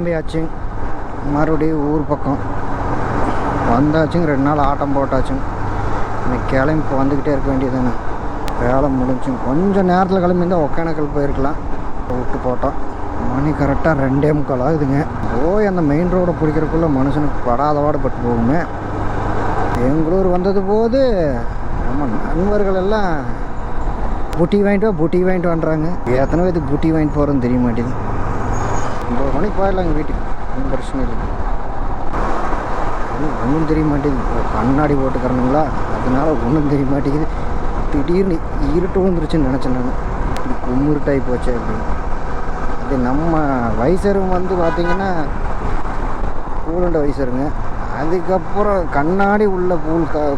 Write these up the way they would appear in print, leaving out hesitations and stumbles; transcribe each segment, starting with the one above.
கிளம்பியாச்சு. மறுபடியும் ஊர் பக்கம் வந்தாச்சுங்க. 2 நாள் ஆட்டம் போட்டாச்சுங்க. இன்னைக்கு கிளம்பி இப்போ வந்துக்கிட்டே இருக்க வேண்டியதுதானே. வேலை முடிஞ்சுங்க. கொஞ்சம் நேரத்தில் கிளம்பியிருந்தால் ஒகேனக்கல் போயிருக்கலாம். விட்டு போட்டோம். மணி கரெக்டாக 2:45 ஆகுதுங்க. போய் அந்த மெயின் ரோடை பிடிக்கிறதுக்குள்ளே மனுஷனுக்கு படாதவாடு பட்டு போகுமே. பெங்களூர் வந்தது போது நம்ம நண்பர்கள் எல்லாம் புட்டி வாங்கிட்டு வந்துறாங்க. எத்தனை பேருக்கு புட்டி வாங்கிட்டு போகிறோன்னு தெரிய மாட்டேங்குது. 9 மணிக்கு போயிடலாங்க வீட்டுக்கு, ஒன்றும் பிரச்சனை இல்லை. ஒன்றும் தெரிய மாட்டேங்குது. கண்ணாடி போட்டுக்கிறனுங்களா, அதனால ஒன்றும் தெரிய மாட்டேங்குது. திடீர்னு இருட்டு வந்துருச்சுன்னு நினச்சேன் நான். இப்படி கும்மிருட்டாகி போச்சே அப்படின்னு. அது நம்ம வயசருங்க வந்து பார்த்திங்கன்னா கூலுண்ட வயசருங்க. அதுக்கப்புறம் கண்ணாடி உள்ள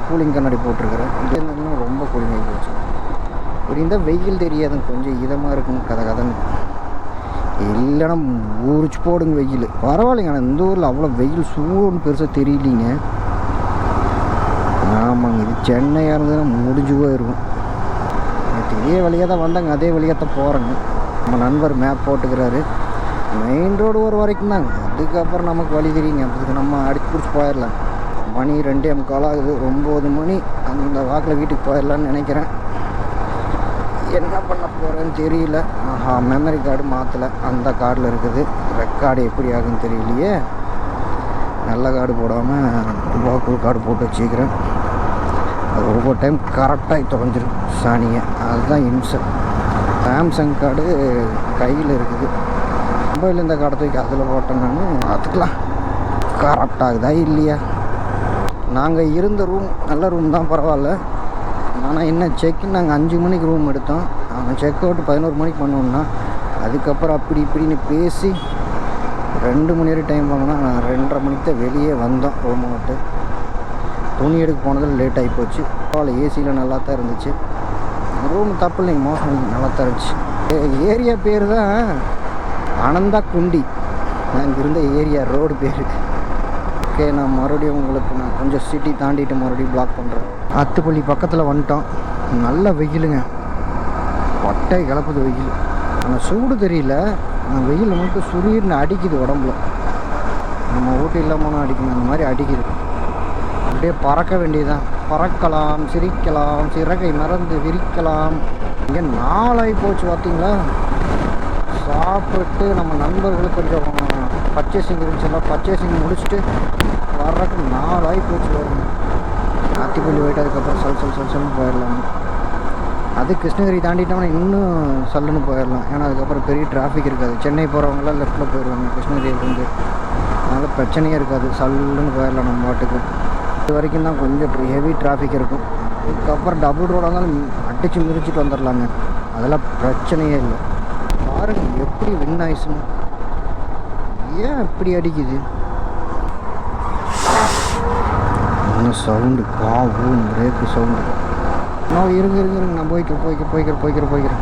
கூலிங் கண்ணாடி போட்டிருக்கிறேன். இன்னும் ரொம்ப கூலிங் ஆகி போச்சு. இப்படி இருந்தால் வெயில் தெரியாதுங்க, கொஞ்சம் இதமாக இருக்குங்க கதன்னு. இல்லைன்னா ஊறிச்சு போடுங்க வெயில். பரவாயில்லைங்க, ஆனால் இந்த ஊரில் அவ்வளோ வெயில் சூடுன்னு பெருசாக தெரியலிங்க. ஆமாங்க, இது சென்னையாக இருந்ததுன்னா முடிஞ்சு போயிருக்கும். இதே வழியாக தான் வந்தாங்க, அதே வழியாக தான் போகிறேங்க. நம்ம நண்பர் மேப் போட்டுக்கிறாரு. மெயின் ரோடு ஒரு வரைக்கும் தாங்க, அதுக்கப்புறம் நமக்கு வழி தெரியுங்க. அதுக்கு நம்ம அடிச்சு பிடிச்சி போயிடலாம். மணி 2:45 ஆகுது. 9 மணி அந்த வாக்கில் வீட்டுக்கு போயிடலான்னு நினைக்கிறேன். என்ன பண்ண போகிறேன்னு தெரியல. மெமரி கார்டு மாற்றலை, அந்த கார்டில் இருக்குது. ரெக்கார்டு எப்படி ஆகுன்னு தெரியலையே. நல்ல கார்டு போடாமல் லோக்கல் கார்டு போட்டு வச்சுக்கிறேன். அது ஒவ்வொரு டைம் கரெக்டாக தொலைஞ்சிரும் சாணியை. அதுதான் இம்சை. சாம்சங் கார்டு கையில் இருக்குது. மொபைல் இந்த கார்டை தூக்கி அதில் போட்டேன் நான். பார்த்துக்கலாம் கரெக்டாகுதா இல்லையா. நாங்கள் இருந்த ரூம் நல்ல ரூம் தான், பரவாயில்ல. ஆனால் என்ன செக்கின் நாங்கள் 5 மணிக்கு ரூம் எடுத்தோம். அவன் செக் அவுட் 11 மணிக்கு பண்ணோம்னா, அதுக்கப்புறம் அப்படி இப்படின்னு பேசி 2 மணி வரை டைம் வாங்கினா. நான் 2:30 மணிக்கு தான் வெளியே வந்தோம். ரூமை விட்டு துணி எடுக்க போனதில் லேட் ஆகி போச்சு. பரவாயில்ல, ஏசியில் நல்லா தான் இருந்துச்சு. ரூம் தப்பு இல்லைங்க, மோசம் நல்லா தான் இருந்துச்சு. ஏரியா பேர் தான் அனந்தா குண்டி. நான் இங்கே இருந்த ஏரியா ரோடு பேர். ஓகே, நான் மறுபடியும் உங்களுக்கு கொஞ்சம் சிட்டி தாண்டிட்டு மறுபடியும் பிளாக் பண்ணுறேன். அத்துப்பள்ளி பக்கத்தில் வந்துட்டோம். நல்ல வெயிலுங்க, ஒட்டை கிளப்புது வெயில். ஆனால் சூடு தெரியல, ஆனால் வெயில் மட்டும் சுரீர்னு அடிக்குது உடம்புல. நம்ம ஊட்டியில் போனால் அடிக்கணும், அந்த மாதிரி அடிக்குது. அப்படியே பறக்க வேண்டியதுதான். பறக்கலாம், சிரிக்கலாம், சிறகை மறந்து விரிக்கலாம். இங்கே 4 ஆகி போச்சு பார்த்தீங்களா. சாப்பிட்டு நம்ம நண்பர்களுக்கு கொஞ்சம் பர்ச்சேசிங் இருந்துச்சுன்னா பர்ச்சேசிங் முடிச்சுட்டு வர்றதுக்கு 4 ஆகி போச்சு வருங்க. ஆத்திப்பள்ளி போயிட்டு அதுக்கப்புறம் சல்லுன்னு போயிடலாம். அது கிருஷ்ணகிரி தாண்டிட்டோம்னா இன்னும் சல்லுன்னு போயிடலாம். ஏன்னா அதுக்கப்புறம் பெரிய டிராஃபிக் இருக்காது. சென்னை போகிறவங்களாம் லெஃப்ட்டில் போயிடுவாங்க கிருஷ்ணகிரியிலேருந்து. அதனால் பிரச்சனையே இருக்காது, சல்லுன்னு போயிடலாம் நம்ம பாட்டுக்கு. இது வரைக்கும் தான் கொஞ்சம் ஹெவி டிராஃபிக் இருக்கும். இதுக்கப்புறம் டபுள் ரோடாக இருந்தாலும் அடித்து மிதிச்சுட்டு வந்துடலாங்க, அதெல்லாம் பிரச்சனையே இல்லை. பாருங்கள் எப்படி வின் ஆயிடுச்சுன்னு. ஏன் இப்படி அடிக்குது என்ன சவுண்டு, பாவும் பிரேக்கு சவுண்டு. நான் இருங்க நான் போய்க்கிறேன்.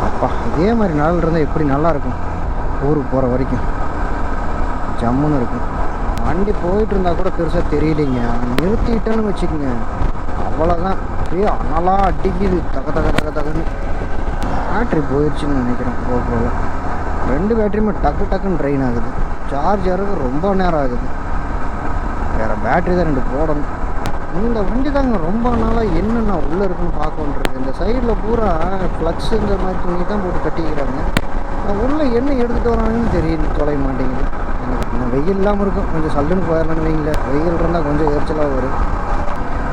அப்பா, இதே மாதிரி நாள் இருந்தால் எப்படி நல்லாயிருக்கும். ஊருக்கு போகிற வரைக்கும் ஜம்முன்னு இருக்கும். வண்டி போயிட்டு இருந்தால் கூட பெருசாக தெரியலைங்க. நிறுத்திட்டேன்னு வச்சுக்கோங்க, அவ்வளோதான். அப்படியே அனலாக அடிக்குது, தகன்னு. பேட்ரி போயிடுச்சுன்னு நினைக்கிறேன். போக 2 பேட்டரியுமே டக்குன்னு ட்ரெயின் ஆகுது. சார்ஜ் ஆகிறதுக்கு ரொம்ப நேரம் ஆகுது. வேறு பேட்ரி தான் 2 போடணும். இந்த வண்டி தாங்க ரொம்ப நாளாக என்னென்ன உள்ளே இருக்குன்னு பார்க்கணுன்றது. இந்த சைடில் பூரா ஃப்ளக்ஸ் இந்த மாதிரி துணி தான் போட்டு கட்டிக்கிறாங்க. உள்ளே என்ன எடுத்துகிட்டு வராங்கன்னு தெரியல, தொலைய மாட்டேங்குது. எனக்கு வெயில் இல்லாமல் இருக்கும், கொஞ்சம் சல்லுன்னு போயிடலான்னு வைங்கள. வெயில் இருந்தால் கொஞ்சம் எரிச்சலாக வரும்.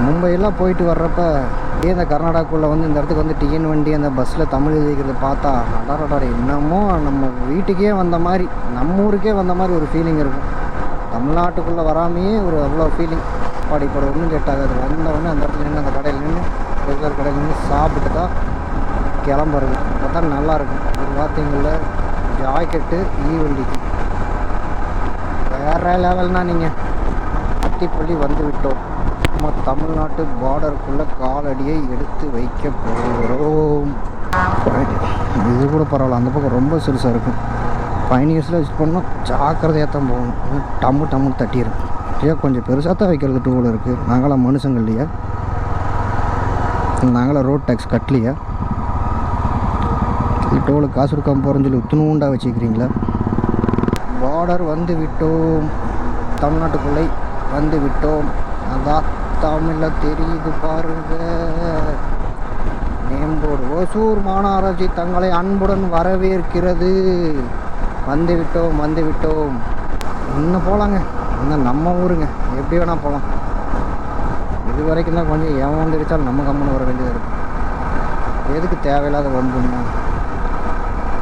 மும்பையெல்லாம் போயிட்டு வர்றப்ப இந்த கர்நாடகாக்குள்ளே வந்து இந்த இடத்துக்கு வந்து டிஎன் வண்டி அந்த பஸ்ஸில் தமிழ் எழுதிக்கிறத பார்த்தா அடாரடார என்னமோ நம்ம வீட்டுக்கே வந்த மாதிரி, நம்ம ஊருக்கே வந்த மாதிரி ஒரு ஃபீலிங் இருக்கும். தமிழ்நாட்டுக்குள்ளே வராமையே ஒரு அவ்வளோ ஃபீலிங். பாடிப்பட ஒன்றும் கேட்டாகாது. வந்தவொடனே அந்த இடத்துல நின்று அந்த கடையில் நின்று ரெகுலர் கடையில் நின்று சாப்பிட்டு தான் கிளம்புறது. அப்போ தான் நல்லாயிருக்கும். ஒரு பார்த்தீங்கள ஜாக்கெட்டு வண்டிக்கு வேறு லெவல்னால் நீங்கள் அத்திப்பள்ளி வந்து விட்டோம். நம்ம தமிழ்நாட்டு பார்டருக்குள்ளே காலடியை எடுத்து வைக்க போகிறோம். இது கூட பரவாயில்ல, அந்த பக்கம் ரொம்ப சிறுசாக இருக்கும். பயணியர்ஸில் யூஸ் பண்ணோம், ஜாக்கிரதையாக தான் போகணும். டம்மு தட்டிடும். ஏன் கொஞ்சம் பெருசாக தான் வைக்கிறது. 2 வீலர் இருக்குது. நாங்களாம் மனுஷங்க இல்லையா, நாங்களாம் ரோட் டேக்ஸ் கட்டலையா? டோலுக்கு காசு கொடுக்காம போகிறேன்னு சொல்லி உத்துணுண்டாக வச்சுக்கிறீங்களா? பார்டர் வந்து விட்டோம், தமிழ்நாட்டுக்குள்ளே வந்து விட்டோம். அதான் தமிழில் தெரியுது பாருங்க. நேம்போடு ஓசூர் மாநகராட்சி தங்களை அன்புடன் வரவேற்கிறது. வந்து விட்டோம் வந்து விட்டோம். இன்னும் போகலாங்க, இன்னும் நம்ம ஊருங்க, எப்படி வேணால் போகலாம். இது வரைக்கும் தான் கொஞ்சம் எவன் வந்துடுச்சாலும் நம்ம கம்மன் வர வேண்டியது இருக்கும். எதுக்கு தேவையில்லாத வம்புன்னா,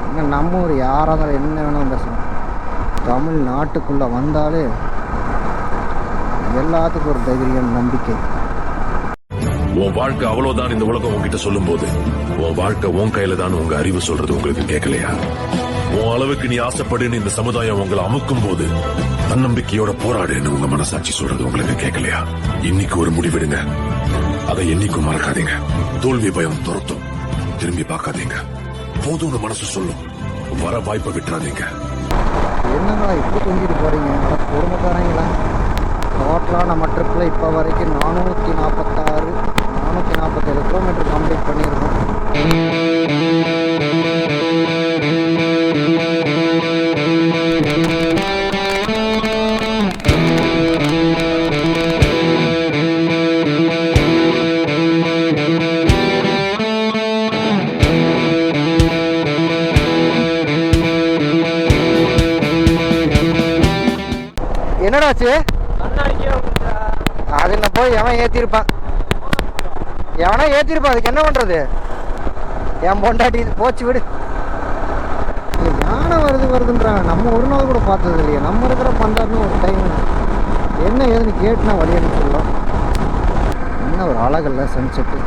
இன்னும் நம்ம ஊர் யாராக இருந்தாலும் என்ன வேணாலும் பேசலாம். தமிழ்நாட்டுக்குள்ளே வந்தாலே எல்லாத்துக்கும் ஒரு தைரியம், நம்பிக்கை. உன் வாழ்க்கை அவ்வளவுதான் இந்த உலகம் உங்ககிட்ட சொல்லும் போது, உன் வாழ்க்கை உன் கையில தான் உங்க அறிவு சொல்றது உங்களுக்கு கேட்கலையா? உன் அளவுக்கு நீ ஆசைப்படுன்னு இந்த சமுதாயம் உங்களை அமுக்கும் போது தன்னம்பிக்கையோட போராடுன்னு உங்க மனசாட்சி சொல்றது உங்களுக்கு கேட்கலையா? இன்னைக்கு ஒரு முடிவெடுங்க, அதை என்னைக்கும் மறக்காதீங்க. தோல்வி பயம் துரத்தும், திரும்பி பார்க்காதீங்க. போதும்னு மனசு சொல்லும், வர வாய்ப்பை விட்டுறாதீங்க. என்னங்களா இப்படி தொங்கிட்டு போறீங்க? குடும்பக்காரங்களா? டோட்டலாக நம்ம ட்ரிப்பில் இப்போ வரைக்கும் 447 கிலோமீட்டர் கம்ப்ளீட் பண்ணியிருக்கோம். என்னடாச்சு? அது என்ன போய் எவன் ஏற்றிருப்பான், எவனா ஏற்றிருப்பான். அதுக்கு என்ன பண்ணுறது? என் பொண்டாட்டி போச்சு விடு. யானை வருதுன்றாங்க. நம்ம ஒரு நாள் கூட பார்த்தது இல்லையா? நம்ம இருக்கிற பந்தாருன்னு ஒரு டைம் என்ன ஏதுன்னு கேட்டுனா வழியன்னு சொல்லலாம். என்ன ஒரு அழகல்ல sunset.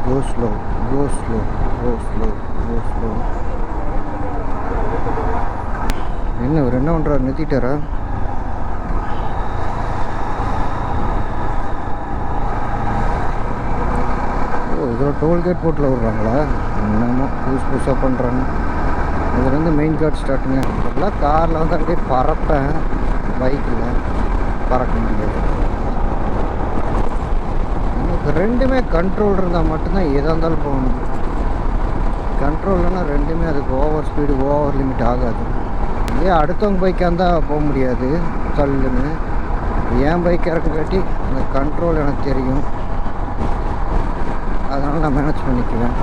Go slow go slow go slow go slow. என்ன ஒரு என்ன பண்ணுறாரு? நிறுத்திட்டாரா? இதில் டோல்கேட் போட்டில் விட்றாங்களா? என்னமோ புதுசாக பண்ணுறாங்க. இதுலேருந்து மெயின் கார்டு ஸ்டார்ட்டுங்க. எல்லாம் காரில் வந்து அப்படியே பறப்பேன், பைக்கில் பறக்க முடியாது. எனக்கு ரெண்டுமே கண்ட்ரோல் இருந்தால் மட்டும்தான் எதாக இருந்தாலும் போகணும். கண்ட்ரோல் இல்லைன்னா ரெண்டுமே அதுக்கு ஓவர் ஸ்பீடு ஓவர் லிமிட் ஆகாது. இதே அடுத்தவங்க பைக்காக இருந்தால் போக முடியாது தள்ளுன்னு. என் பைக்காக இருக்கங்காட்டி அந்த கண்ட்ரோல் எனக்கு தெரியும், அதனால் நான் மேனேஜ் பண்ணிக்குவேன்.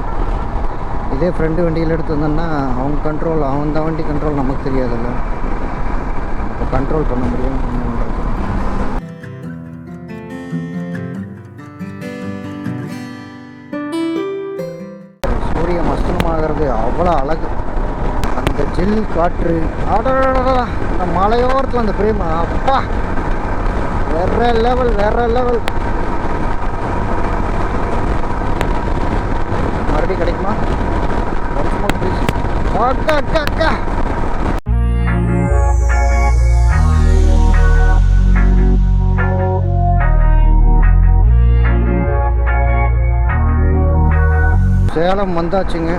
இதே ஃப்ரெண்டு வண்டியில் எடுத்து வந்தோன்னா அவங்க கண்ட்ரோல், அவன் தான் வண்டி கண்ட்ரோல் நமக்கு தெரியாதுல்ல. அப்போ கண்ட்ரோல் பண்ண முடியும். என்ன பண்ணுறது? சூரியன் அஸ்தமனமாகிறது அவ்வளோ அழகு. அந்த ஜில் காற்று, அந்த மலையோரத்தில் அந்த பிரேமா, அப்பா வேற லெவல் வேற லெவல். மறுபடியும் கிடைக்குமா? அக்கா அக்கா அக்கா. சேலம் வந்தாச்சுங்க.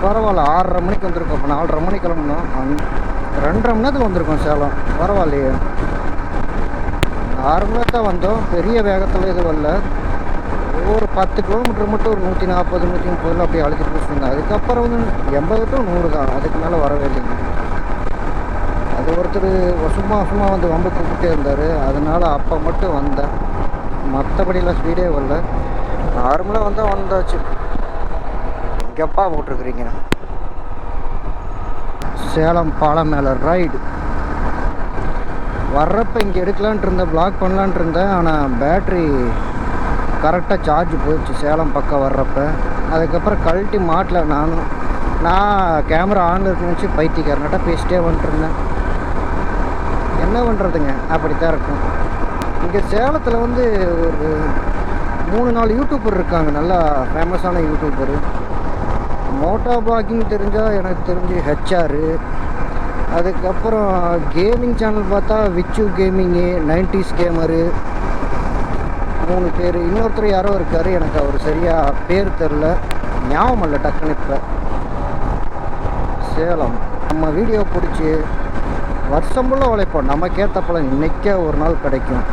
பரவாயில்ல, 6:30 மணிக்கு வந்திருக்கோம். இப்போ 4:30 மணிக்கு கிளம்புனோம். 2:30 மணி நேரத்தில் வந்திருக்கோம் சேலம். பரவாயில்லையே, 6 மணி நேரத்தான் வந்தோம். பெரிய வேகத்தில் எதுவும் வரல. ஒரு 10 கிலோமீட்டர் மட்டும் ஒரு 140 130 அப்படியே அழைச்சிட்டு போச்சுருங்க. அதுக்கப்புறம் வந்து 80 to 100 தான், அதுக்கு மேலே வரவே இல்லைங்க. அது ஒருத்தர் சும்மா வந்து வம்பு கூப்பிட்டே இருந்தார், அதனால் அப்போ மட்டும் வந்தேன். மற்றபடியெல்லாம் ஸ்பீடே வரல. நார்மலாக வந்தால் வந்தாச்சு. எங்கேப்பா போட்டிருக்குறீங்க? சேலம் பாலம் மேலே ரைடு. வர்றப்போ இங்கே எடுக்கலான்ட்டு இருந்தேன், பிளாக் பண்ணலான்ட்டு இருந்தேன். ஆனால் பேட்ரி கரெக்டாக சார்ஜ் போயிடுச்சு சேலம் பக்கம் வர்றப்ப. அதுக்கப்புறம் கழட்டி மாட்டல. நான் கேமரா ஆனில் இருக்குன்னு வச்சு பைத்தியக்காரனாட்ட பேசிட்டே வந்துட்டுருந்தேன். என்ன பண்ணுறதுங்க, அப்படித்தான் இருக்கும். இங்கே சேலத்தில் வந்து ஒரு 3-4 யூடியூபர் இருக்காங்க, நல்லா ஃபேமஸான யூடியூபரு. மோட்டோ பிளாகிங் தெரிஞ்சால் எனக்கு தெரிஞ்சு ஹெச்ஆர். அதுக்கப்புறம் கேமிங் சேனல் பார்த்தா விச்சு கேமிங்கு, 90s கேமரு, 3 பேர். இன்னொருத்தர் யாரோ இருக்கார், எனக்கு அவர் சரியாக பேர் தெரில, ஞாபகம் இல்லை டக்குன்னு. இப்போ சேலம் நம்ம வீடியோ பிடிச்சி வருஷம் ஃபுல்லாக உழைப்போம். நமக்கேற்ற பலன் இன்றைக்கே ஒரு நாள் கிடைக்கும்.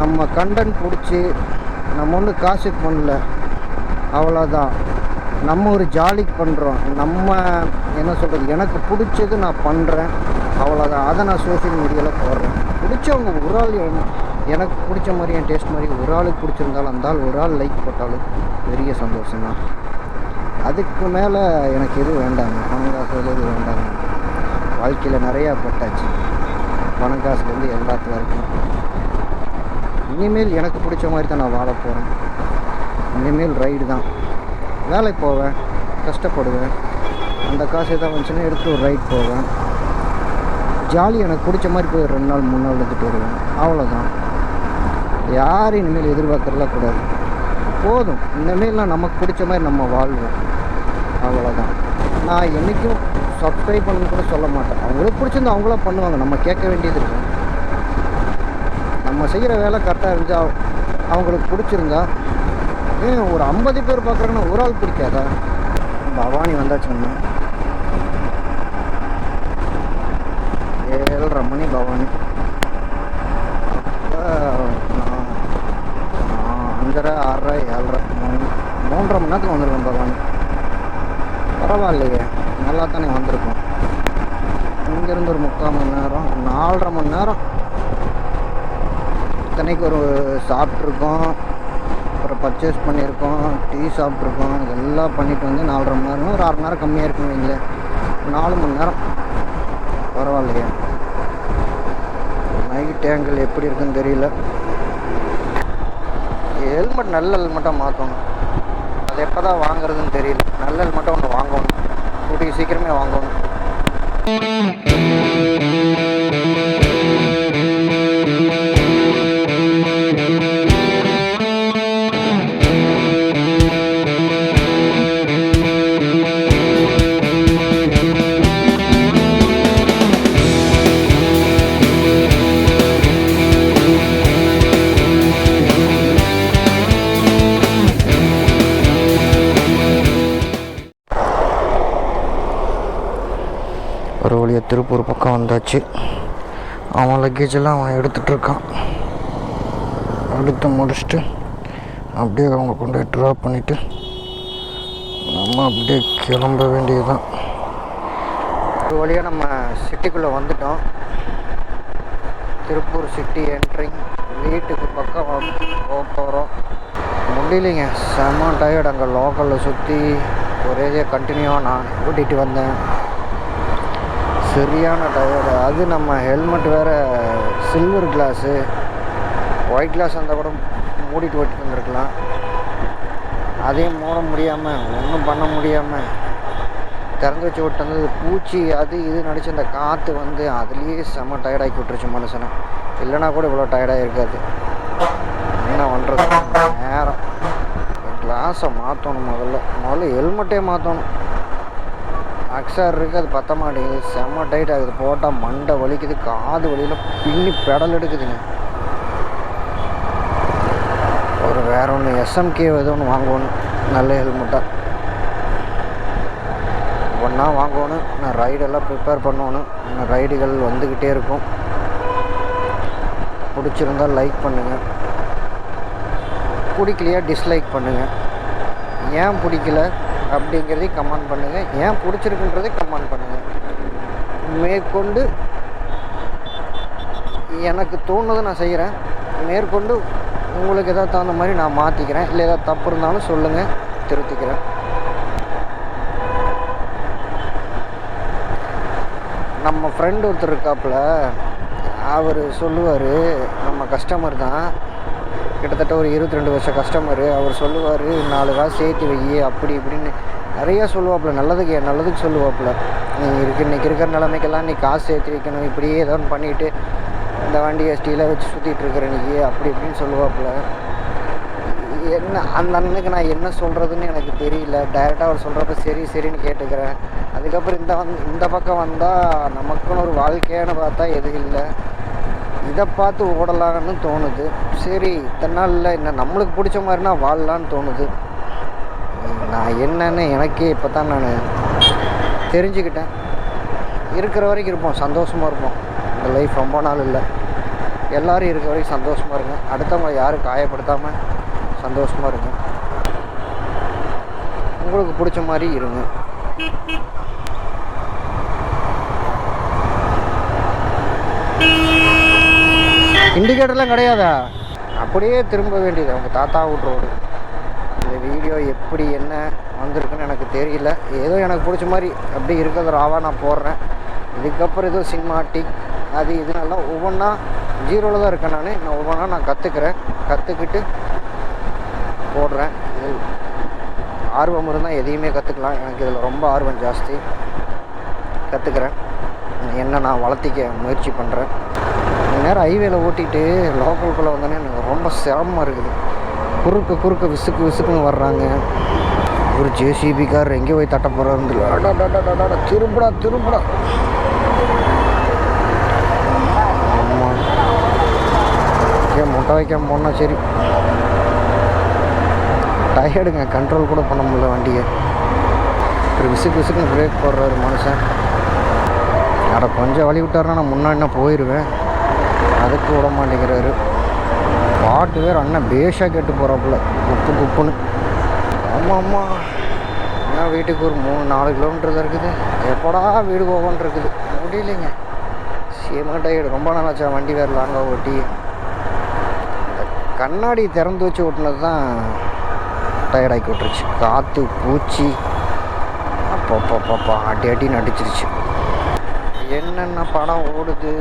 நம்ம கண்டென்ட் பிடிச்சி நம்ம ஒன்றும் காசு பண்ணல, அவ்வளோதான். நம்ம ஒரு ஜாலிக்கு பண்ணுறோம். நம்ம என்ன சொல்கிறது, எனக்கு பிடிச்சது நான் பண்ணுறேன், அவ்வளோதான். அதை நான் சோஷியல் மீடியாவில் போடுறேன். பிடிச்சவங்க ஒரு ஆள் எனக்கு பிடிச்ச மாதிரி, என் டேஸ்ட் மாதிரி ஒரு ஆளுக்கு பிடிச்சிருந்தாலும் அந்த ஆள் ஒரு ஆள் லைக் போட்டாலும் பெரிய சந்தோஷம்தான். அதுக்கு மேலே எனக்கு எதுவும் வேண்டாங்க. பணம் காசு எதுவும் வேண்டாங்க. வாழ்க்கையில் நிறையா பட்டாச்சு, பணம் காசுலேருந்து எல்லாத்து வரைக்கும். இனிமேல் எனக்கு பிடிச்ச மாதிரி தான் நான் வாழ போகிறேன். இனிமேல் ரைடு தான். வேலைக்கு போவேன், கஷ்டப்படுவேன், அந்த காசு எதாவது வந்துச்சுன்னா எடுத்து ஒரு ரைட் போவேன். ஜாலி எனக்கு பிடிச்ச மாதிரி போய் 2 நாள் 3 நாள் எடுத்துகிட்டு வருவேன், அவ்வளோதான். யாரும் இனிமேல் எதிர்பார்க்கறலாம் கூடாது. போதும், இனிமேல்லாம் நமக்கு பிடிச்ச மாதிரி நம்ம வாழ்வோம், அவ்வளோதான். நான் என்றைக்கும் சப்ஸ்கிரைப் பண்ணணும்னு கூட சொல்ல மாட்டேன். அவங்களுக்கு பிடிச்சிருந்தா அவங்களா பண்ணுவாங்க, நம்ம கேட்க வேண்டியது இருக்கும். நம்ம செய்கிற வேலை கரெக்டாக இருந்தால் அவங்களுக்கு பிடிச்சிருந்தா, ஒரு 50 பேர் பார்க்குறாங்கன்னா ஒரு ஆள் பிடிக்காதா? பவானி வந்தாச்சுங்கண்ணா, 7:30 மணி பவானி. நான் 5:30, 6:30, 7:30, 3.5 மணி நேரத்துக்கு வந்திருக்கேன் பவானி. பரவாயில்லையே, நல்லா தானே வந்திருக்கோம். இங்கேருந்து ஒரு 3/4 மணி நேரம், 4.5 மணி நேரம். இத்தனைக்கு ஒரு சாப்பிட்ருக்கோம், அப்புறம் பர்ச்சேஸ் பண்ணியிருக்கோம், டீ சாப்பிட்ருக்கோம், இதெல்லாம் பண்ணிவிட்டு வந்து 4.5 மணி நேரம், ஒரு 1/2 மணி நேரம் கம்மியாக இருக்குன்னு வைங்களேன், 4 மணி நேரம். பரவாயில்லையா? நைட் ஆங்கிள் எப்படி இருக்குன்னு தெரியல. ஹெல்மெட் நல்ல ஹெல்மெட்டாக மாற்றணும். அது எப்போ தான் வாங்குறதுன்னு தெரியல. நல்ல ஹெல்மெட்டாக ஒன்று வாங்கணும், கூட்டி சீக்கிரமே வாங்கணும். ஒரு வழியாக திருப்பூர் பக்கம் வந்தாச்சு. அவன் லக்கேஜெல்லாம் அவன் எடுத்துகிட்ருக்கான். எடுத்து முடிச்சுட்டு அப்படியே அவங்க கொண்டு போய் ட்ராப் பண்ணிவிட்டு நம்ம அப்படியே கிளம்ப வேண்டியதுதான். ஒரு வழியாக நம்ம சிட்டிக்குள்ளே வந்துட்டோம். Tiruppur city entering. வீட்டுக்கு பக்கம் போக போகிறோம். முடியலைங்க, செம்ம டயர்டு. அங்கே லோக்கலில் சுற்றி ஒரே கண்டினியூவாக நான் ஓட்டிகிட்டு வந்தேன். சரியான டயர்டு. அது நம்ம ஹெல்மெட் வேறு சில்வர் கிளாஸு, ஒயிட் கிளாஸ் இருந்தால் கூட மூடிட்டு ஓட்டிட்டு வந்துருக்கலாம். அதையும் மூட முடியாமல், ஒன்றும் பண்ண முடியாமல் திறந்து வச்சு ஓட்டு வந்தது. பூச்சி அது இது நடிச்சு அந்த காற்று வந்து அதுலேயே செம்ம டயர்டாக்கி விட்டுருச்சு மனுஷனை. இல்லைனா கூட இவ்வளோ டயர்டாக இருக்காது. என்ன பண்ணுறது, நேரம் கிளாஸை மாற்றணும். முதல்ல ஹெல்மெட்டே மாற்றணும். அக்ஸார் இருக்குது, அது பற்ற மாட்டேங்குது. செம்ம டைட் ஆகுது. போட்டால் மண்டை வலிக்குது, காது வலியில் பின்னி பெடல் எடுக்குதுங்க. ஒரு வேற ஒன்று எஸ்எம்கே ஏதோ ஒன்று வாங்கணும், நல்ல ஹெல்மெட்டாக ஒன்றா வாங்கணும். நான் ரைடெல்லாம் ப்ரிப்பேர் பண்ணணும். ரைடுகள் வந்துக்கிட்டே இருக்கும். பிடிச்சிருந்தால் லைக் பண்ணுங்கள், பிடிக்கலையா டிஸ்லைக் பண்ணுங்கள். ஏன் பிடிக்கல அப்படிங்கிறதையும் கமெண்ட் பண்ணுங்கள், ஏன் பிடிச்சிருக்குன்றதை கமெண்ட் பண்ணுங்கள். மேற்கொண்டு எனக்கு தோணுதை நான் செய்கிறேன். மேற்கொண்டு உங்களுக்கு எதாவது தகுந்த மாதிரி நான் மாற்றிக்கிறேன். இல்லை ஏதாவது தப்பு இருந்தாலும் சொல்லுங்கள், திருத்திக்கிறேன். நம்ம ஃப்ரெண்டு ஒருத்தர் இருக்காப்புல, அவர் சொல்லுவார், நம்ம கஸ்டமர் தான், கிட்டத்தட்ட ஒரு 22 வருஷம் கஸ்டமரு. அவர் சொல்லுவார், 4 காசு சேர்த்து வை அப்படி இப்படின்னு நிறையா சொல்லுவாப்புல. நல்லதுக்கு சொல்லுவாப்புல. நீ இன்றைக்கி இருக்கிற நிலைமைக்கெல்லாம் நீ காசு சேர்த்து வைக்கணும், இப்படியே ஏதோ ஒன்று பண்ணிவிட்டு இந்த வண்டி எஸ்டியில் வச்சு சுற்றிட்டு இருக்கிற நீ அப்படி இப்படின்னு சொல்லுவாப்புல. என்ன அந்த அண்ணனுக்கு நான் என்ன சொல்கிறதுன்னு எனக்கு தெரியல. டைரெக்டாக அவர் சொல்கிறப்ப சரின்னு கேட்டுக்கிறேன். அதுக்கப்புறம் இந்த பக்கம் வந்தால் நமக்குன்னு ஒரு வாழ்க்கையானு பார்த்தா எதுவும் இல்லை. இதை பார்த்து ஓடலான்னு தோணுது. சரி, இத்தனை நாளில் என்ன நம்மளுக்கு பிடிச்ச மாதிரினா வாழலான்னு தோணுது. நான் என்னன்னு எனக்கே இப்போ தான் நான் தெரிஞ்சுக்கிட்டேன். இருக்கிற வரைக்கும் இருப்போம், சந்தோஷமாக இருப்போம். இந்த லைஃப் ரொம்ப நாள் இல்லை. எல்லோரும் இருக்கிற வரைக்கும் சந்தோஷமாக இருங்க. அடுத்தவங்க யாரும் காயப்படுத்தாமல் சந்தோஷமாக இருங்க. உங்களுக்கு பிடிச்ச மாதிரி இருங்க. இண்டிகேட்டர்லாம் கிடையாதா? அப்படியே திரும்ப வேண்டியது அவங்க தாத்தா வீட்டு ரோடு. இந்த வீடியோ எப்படி என்ன வந்திருக்குன்னு எனக்கு தெரியல. ஏதோ எனக்கு பிடிச்ச மாதிரி அப்படி இருக்கிறது ராவாக நான் போடுறேன். இதுக்கப்புறம் ஏதோ சினிமாட்டிக் அது இதனால ஒவ்வொன்றா ஜீரோவில் தான் இருக்கேன். நான் ஒவ்வொன்றா நான் கற்றுக்கிட்டு போடுறேன். இதில் ஆர்வம் இருந்தால் எதையுமே கற்றுக்கலாம். எனக்கு இதில் ரொம்ப ஆர்வம் ஜாஸ்தி. கற்றுக்கிறேன். என்ன நான் வளர்த்திக்க முயற்சி பண்ணுறேன். நேரம் ஹைவேல ஓட்டிகிட்டு லோக்கலுக்குள்ளே வந்தோன்னே எனக்கு ரொம்ப சிரமமாக இருக்குது. குறுக்க விசுக்குன்னு வர்றாங்க. ஒரு ஜேசிபி கார் எங்கே போய் தட்ட போகிறாரு. திரும்புடா. ஆமாம், ஏன் முட்டை வைக்காம போனால் சரி. டயர்டுங்க, கண்ட்ரோல் கூட பண்ண முடியல வண்டியை. ஒரு விசுக்குன்னு பிரேக் போடுறாரு மனுஷன். கொஞ்சம் வழி விட்டாருன்னா நான் முன்னாடி போயிடுவேன். அதுக்கு விட மாட்டேங்கிறாரு. பாட்டு வேறு அண்ணன் பேஷாக கேட்டு போகிறாப்புல குப்புன்னு. ஆமாம், ஏன்னா வீட்டுக்கு ஒரு 3-4 கிலோமீட்டர் தான் இருக்குது. எப்படா வீடு போகணுன்னு இருக்குது. முடியலைங்க, சேமாக டயர்டு. ரொம்ப நாளாச்சா வண்டி வேறு லாங்காக ஓட்டி. கண்ணாடி திறந்து வச்சு ஓட்டினது தான் டயர்டாக்கி விட்டுருச்சு. காற்று பூச்சி அப்பப்பா அடி நடிச்சிருச்சு. என்னென்ன படம் ஓடுது?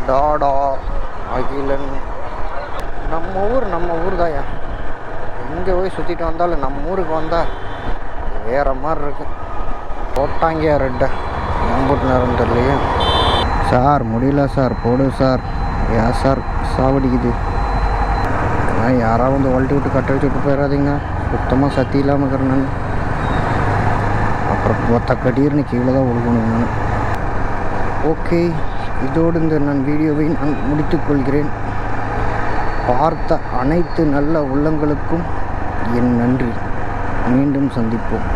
டாடா, அகிலன். நம்ம ஊர் தாயா. எங்கே போய் சுற்றிட்டு வந்தாலும் நம்ம ஊருக்கு வந்தால் வேறு மாதிரி இருக்கு. போட்டாங்க ரெட்டை நம்பூட்டு நேரம் தெரியலையே. சார் முடியல சார், போடு சார். ஏன் சார் சாவடிக்குது? யாராவது வந்து வளட்டி விட்டு கட்ட வச்சு விட்டு போயிடாதீங்க. சுத்தமாக சத்தி இல்லாமல் இருக்கிறேன் நான். அப்புறம் ஒத்தக்கடீர்னு கீழே தான் ஒழுகணும் நான். ஓகே, இதோடு இந்த நான் வீடியோவை நான் முடித்துக்கொள்கிறேன். பார்த்த அனைத்து நல்ல உள்ளங்களுக்கும் என் நன்றி. மீண்டும் சந்திப்போம்.